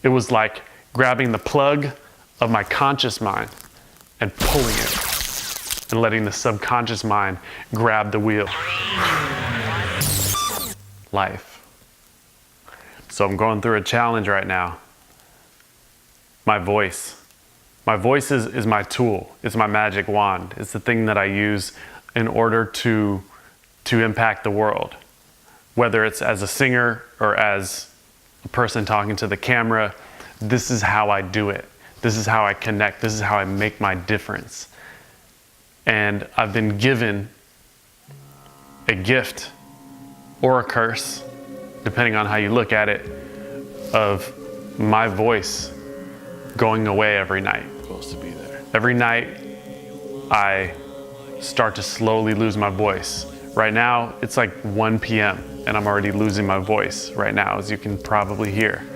It was like grabbing the plug of my conscious mind and pulling it and letting the subconscious mind grab the wheel. Life. So I'm going through a challenge right now. My voice. My voice is my tool. It's my magic wand. It's the thing that I use in order to impact the world. Whether it's as a singer or as a person talking to the camera, this is how I do it. This is how I connect. This is how I make my difference. And I've been given a gift or a curse, depending on how you look at it, of my voice going away every night. Supposed to be there. Every night I start to slowly lose my voice. Right now it's like 1 p.m. and I'm already losing my voice right now, as you can probably hear.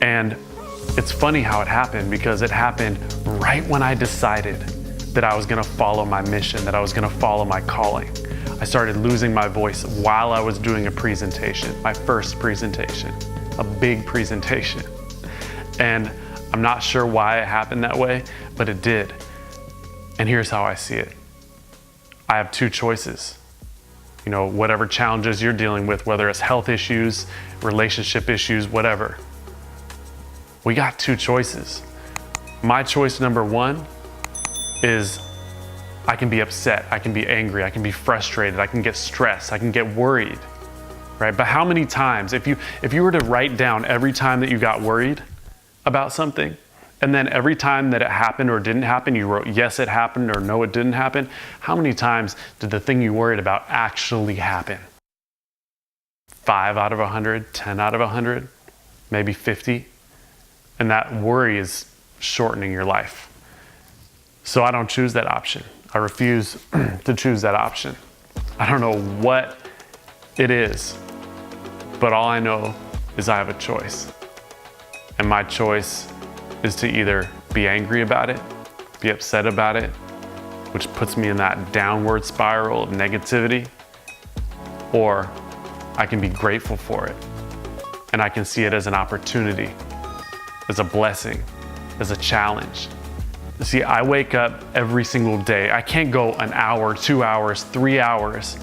And it's funny how it happened, because it happened right when I decided that I was gonna follow my mission, that I was gonna follow my calling. I started losing my voice while I was doing a presentation, my first presentation, a big presentation. And I'm not sure why it happened that way, but it did. And here's how I see it. I have two choices. You know, whatever challenges you're dealing with, whether it's health issues, relationship issues, whatever. We got two choices. My choice number one is I can be upset, I can be angry, I can be frustrated, I can get stressed, I can get worried, right? But how many times, if you were to write down every time that you got worried about something, and then every time that it happened or didn't happen, you wrote, yes, it happened, or no, it didn't happen, how many times did the thing you worried about actually happen? 5 out of 100, 10 out of 100, maybe 50? And that worry is shortening your life. So I don't choose that option. I refuse to choose that option. I don't know what it is, but all I know is I have a choice. And my choice is to either be angry about it, be upset about it, which puts me in that downward spiral of negativity, or I can be grateful for it. And I can see it as an opportunity, as a blessing, as a challenge. See, I wake up every single day. I can't go an hour, 2 hours, 3 hours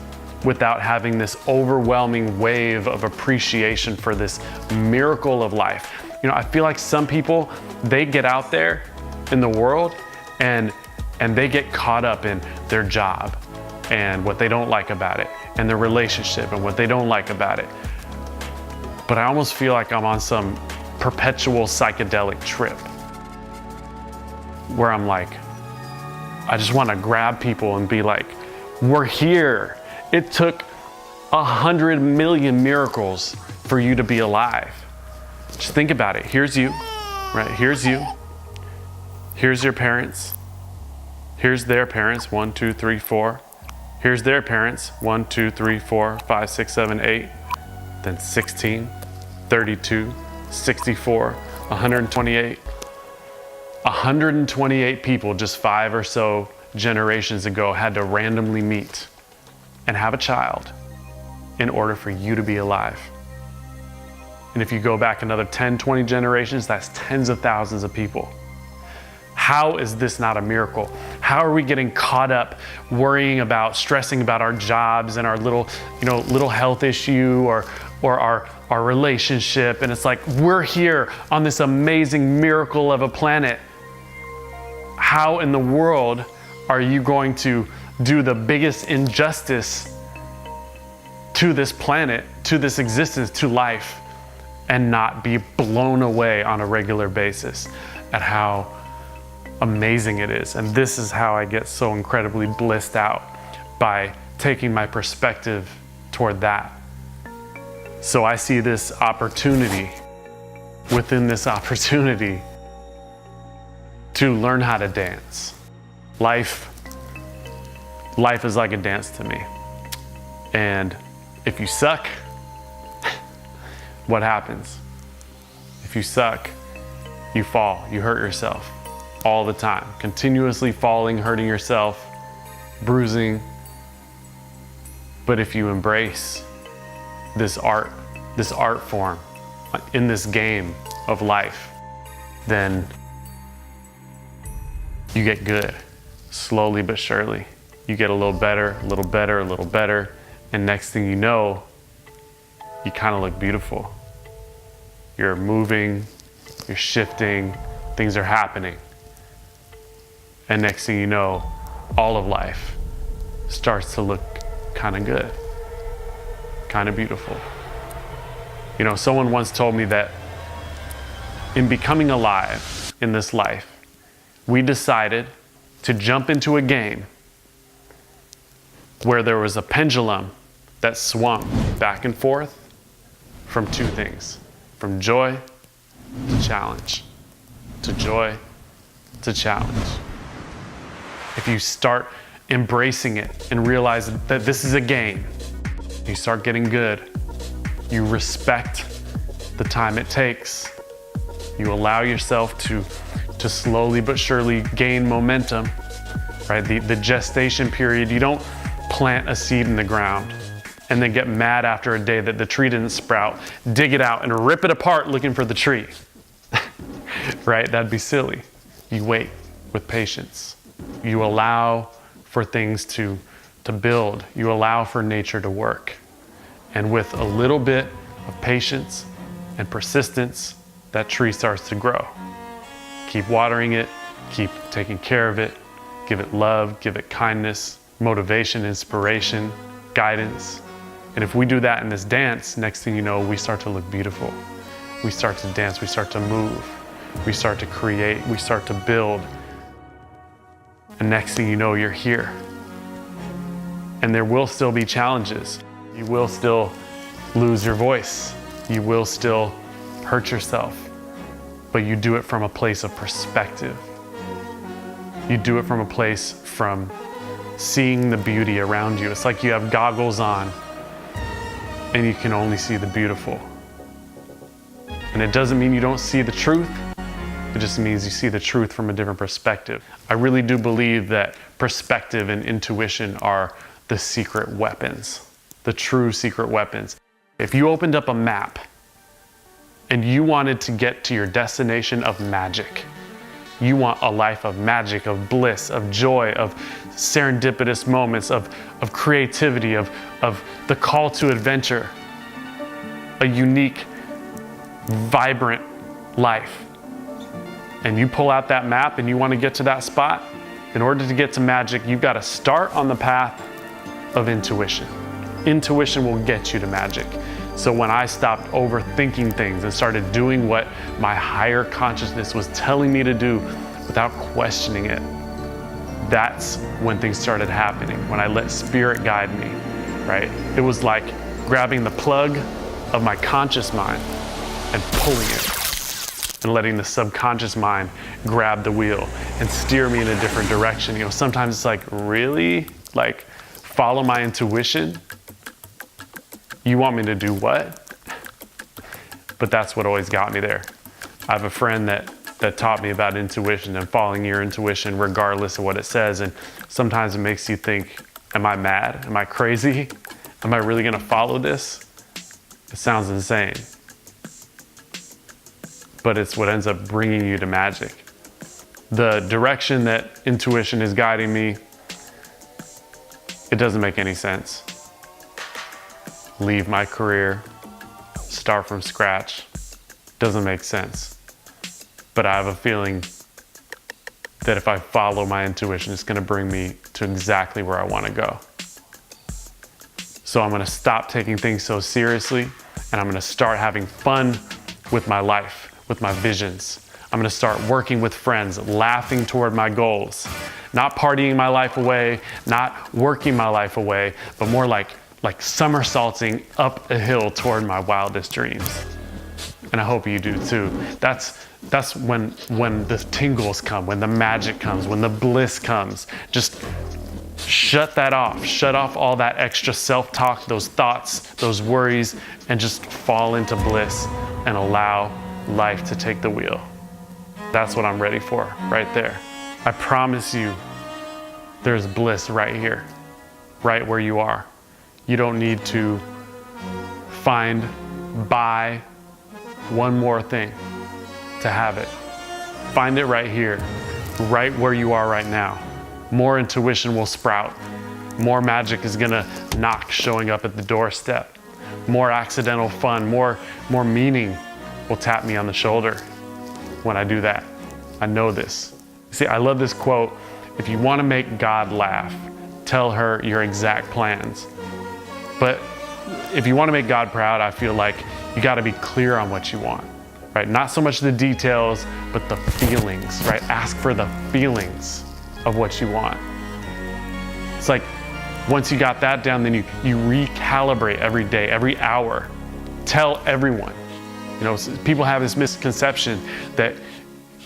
without having this overwhelming wave of appreciation for this miracle of life. You know, I feel like some people, they get out there in the world and they get caught up in their job and what they don't like about it, and their relationship and what they don't like about it. But I almost feel like I'm on some perpetual psychedelic trip where I'm like, I just want to grab people and be like, we're here. It took 100 million miracles for you to be alive. Just think about it. Here's you, right? Here's you. Here's your parents. Here's their parents, 1, 2, 3, 4. Here's their parents, 1, 2, 3, 4, 5, 6, 7, 8. Then 16, 32, 64, 128. 128 people just 5 or so generations ago had to randomly meet and have a child in order for you to be alive. And if you go back another 10, 20 generations, that's tens of thousands of people. How is this not a miracle? How are we getting caught up worrying about, stressing about our jobs and our little health issue or our relationship? And it's like, we're here on this amazing miracle of a planet. How in the world are you going to do the biggest injustice to this planet, to this existence, to life, and not be blown away on a regular basis at how amazing it is? And this is how I get so incredibly blissed out, by taking my perspective toward that. So I see this opportunity, within this opportunity, to learn how to dance. Life is like a dance to me. And if you suck, what happens? If you suck, you fall, you hurt yourself all the time, continuously falling, hurting yourself, bruising. But if you embrace this art form in this game of life, then you get good, slowly but surely. You get a little better, a little better, a little better, and next thing you know, you kind of look beautiful. You're moving, you're shifting, things are happening. And next thing you know, all of life starts to look kind of good, kind of beautiful. You know, someone once told me that in becoming alive in this life, we decided to jump into a game where there was a pendulum that swung back and forth from two things, from joy to challenge, to joy to challenge. If you start embracing it and realize that this is a game, you start getting good, you respect the time it takes, you allow yourself to slowly but surely gain momentum, right? The gestation period, you don't plant a seed in the ground and then get mad after a day that the tree didn't sprout, dig it out and rip it apart looking for the tree, right? That'd be silly. You wait with patience. You allow for things to build. You allow for nature to work. And with a little bit of patience and persistence, that tree starts to grow. Keep watering it, keep taking care of it, give it love, give it kindness, motivation, inspiration, guidance. And if we do that in this dance, next thing you know, we start to look beautiful. We start to dance, we start to move, we start to create, we start to build. And next thing you know, you're here. And there will still be challenges. You will still lose your voice. You will still hurt yourself. But you do it from a place of perspective. You do it from a place from seeing the beauty around you. It's like you have goggles on and you can only see the beautiful. And it doesn't mean you don't see the truth. It just means you see the truth from a different perspective. I really do believe that perspective and intuition are the secret weapons, the true secret weapons. If you opened up a map and you wanted to get to your destination of magic, you want a life of magic, of bliss, of joy, of serendipitous moments, of creativity, of the call to adventure, a unique, vibrant life. And you pull out that map and you want to get to that spot, in order to get to magic, you've got to start on the path of intuition. Intuition will get you to magic. So when I stopped overthinking things and started doing what my higher consciousness was telling me to do without questioning it, that's when things started happening, when I let spirit guide me, right? It was like grabbing the plug of my conscious mind and pulling it, and letting the subconscious mind grab the wheel and steer me in a different direction. You know, sometimes it's like, really? Like, follow my intuition? You want me to do what? But that's what always got me there. I have a friend that taught me about intuition and following your intuition regardless of what it says. And sometimes it makes you think, am I mad? Am I crazy? Am I really gonna follow this? It sounds insane. But it's what ends up bringing you to magic. The direction that intuition is guiding me, it doesn't make any sense. Leave my career, start from scratch, doesn't make sense. But I have a feeling that if I follow my intuition, it's gonna bring me to exactly where I wanna go. So I'm gonna stop taking things so seriously, and I'm gonna start having fun with my life, with my visions. I'm gonna start working with friends, laughing toward my goals, not partying my life away, not working my life away, but more like somersaulting up a hill toward my wildest dreams. And I hope you do too. That's when the tingles come, when the magic comes, when the bliss comes. Just shut that off. Shut off all that extra self-talk, those thoughts, those worries, and just fall into bliss and allow life to take the wheel. That's what I'm ready for, right there. I promise you, there's bliss right here, right where you are. You don't need to buy one more thing. to have it. Find it right here, right where you are right now. More intuition will sprout. More magic is gonna knock showing up at the doorstep. More accidental fun, more meaning will tap me on the shoulder when I do that. I know this. See, I love this quote. If you wanna make God laugh, tell her your exact plans. But if you wanna make God proud, I feel like you gotta be clear on what you want, right? Not so much the details, but the feelings, right? Ask for the feelings of what you want. It's like, once you got that down, then you recalibrate every day, every hour. Tell everyone. You know, people have this misconception that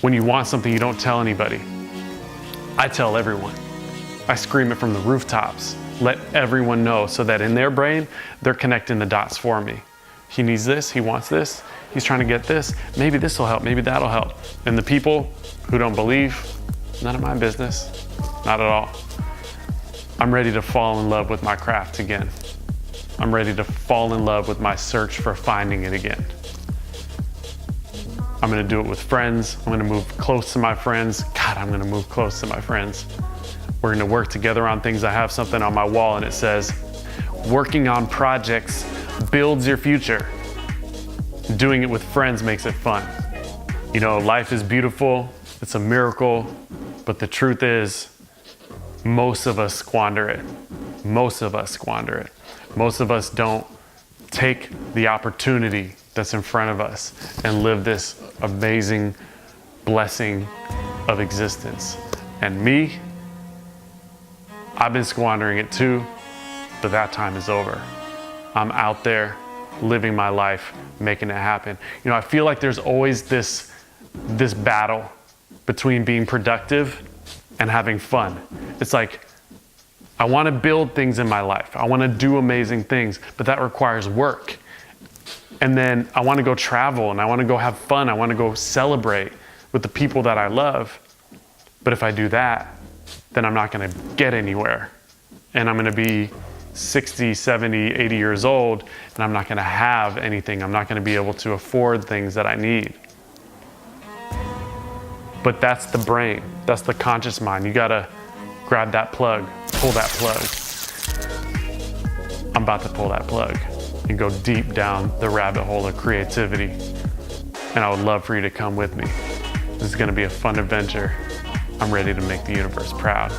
when you want something, you don't tell anybody. I tell everyone. I scream it from the rooftops. Let everyone know so that in their brain, they're connecting the dots for me. He needs this, he wants this, he's trying to get this, maybe this will help, maybe that'll help. And the people who don't believe, none of my business, not at all. I'm ready to fall in love with my craft again. I'm ready to fall in love with my search for finding it again. I'm gonna do it with friends. I'm gonna move close to my friends. God, I'm gonna move close to my friends. We're gonna work together on things. I have something on my wall and it says, working on projects builds your future. Doing it with friends makes it fun. You know, life is beautiful, it's a miracle, but the truth is, most of us squander it. Most of us squander it. Most of us don't take the opportunity that's in front of us and live this amazing blessing of existence. And me, I've been squandering it too, but that time is over. I'm out there living my life, making it happen. You know, I feel like there's always this battle between being productive and having fun. It's like, I wanna build things in my life. I wanna do amazing things, but that requires work. And then I wanna go travel and I wanna go have fun. I wanna go celebrate with the people that I love. But if I do that, then I'm not gonna get anywhere. And I'm gonna be 60, 70, 80 years old, and I'm not gonna have anything. I'm not gonna be able to afford things that I need. But that's the brain, that's the conscious mind. You gotta grab that plug, pull that plug. I'm about to pull that plug and go deep down the rabbit hole of creativity. And I would love for you to come with me. This is gonna be a fun adventure. I'm ready to make the universe proud.